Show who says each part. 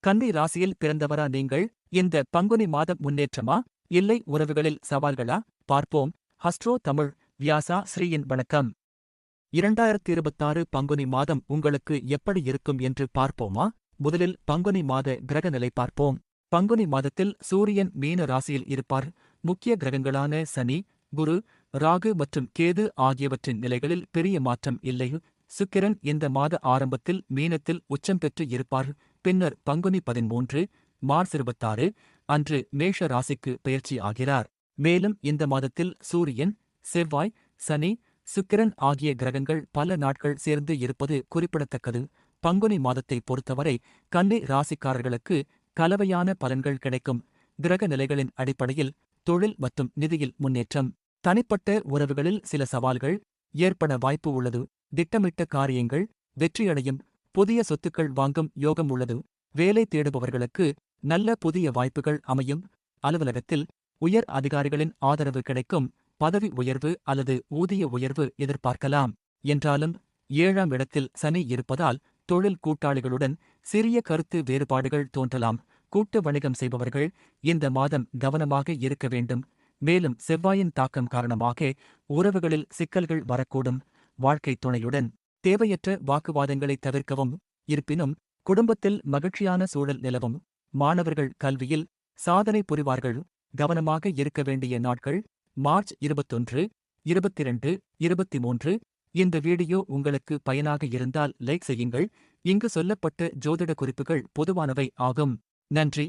Speaker 1: கன்னி ராசியில் பிறந்தவரா நீங்கள்? இந்த பங்குனி மாதம் முன்னேற்றமா, இல்லை உறவுகளில் சவால்களா? பார்ப்போம். ஹஸ்ட்ரோ தமிழ் வியாசா ஸ்ரீயின் வணக்கம். 2026 பங்குனி மாதம் உங்களுக்கு எப்படி இருக்கும் என்று பார்ப்போமா? முதலில் பங்குனி மாத கிரகநிலை பார்ப்போம். பங்குனி மாதத்தில் சூரியன் மீன ராசியில் இருப்பார். முக்கிய கிரகங்களான சனி, குரு, ராகு மற்றும் கேது ஆகியவற்றின் நிலைகளில் பெரிய மாற்றம் இல்லை. சுக்கிரன் இந்த மாத ஆரம்பத்தில் மீனத்தில் உச்சம் பெற்று இருப்பார். பின்னர் பங்குனி 13, மார்ச் 26 அன்று மேஷ ராசிக்கு பெயர்ச்சி ஆகிறார். மேலும் இந்த மாதத்தில் சூரியன், செவ்வாய், சனி, சுக்கிரன் ஆகிய கிரகங்கள் பல நாட்கள் சேர்ந்து இருப்பது குறிப்பிடத்தக்கது. பங்குனி மாதத்தை பொறுத்தவரை கன்னி ராசிக்காரர்களுக்கு கலவையான பலன்கள் கிடைக்கும். கிரக நிலைகளின் அடிப்படையில் தொழில் மற்றும் நிதியில் முன்னேற்றம், தனிப்பட்ட உறவுகளில் சில சவால்கள் ஏற்பட வாய்ப்பு உள்ளது. திட்டமிட்ட காரியங்கள் வெற்றியடையும். புதிய சொத்துக்கள் வாங்கும் யோகம் உள்ளது. வேலை தேடுபவர்களுக்கு நல்ல புதிய வாய்ப்புகள் அமையும். அலுவலகத்தில் உயர் அதிகாரிகளின் ஆதரவு கிடைக்கும். பதவி உயர்வு அல்லது ஊதிய உயர்வு எதிர்பார்க்கலாம். என்றாலும் 7ஆம் இடத்தில் சனி இருப்பதால் தொழில் கூட்டாளிகளுடன் சிறிய கருத்து வேறுபாடுகள் தோன்றலாம். கூட்டு வணிகம் செய்பவர்கள் இந்த மாதம் கவனமாக இருக்க வேண்டும். மேலும் செவ்வாயின் தாக்கம் காரணமாக உறவுகளில் சிக்கல்கள் வரக்கூடும். வாழ்க்கை துணையுடன் தேவையற்ற வாக்குவாதங்களை தவிர்க்கவும். இருப்பினும் குடும்பத்தில் மகிழ்ச்சியான சூழல் நிலவும். மாணவர்கள் கல்வியில் சாதனை புரிவார்கள். கவனமாக இருக்க வேண்டிய நாட்கள் மார்ச் 21, 22, 23. இந்த வீடியோ உங்களுக்கு பயனாக இருந்தால் லைக் செய்யுங்கள். இங்கு சொல்லப்பட்ட ஜோதிட குறிப்புகள் பொதுவானவை ஆகும். நன்றி.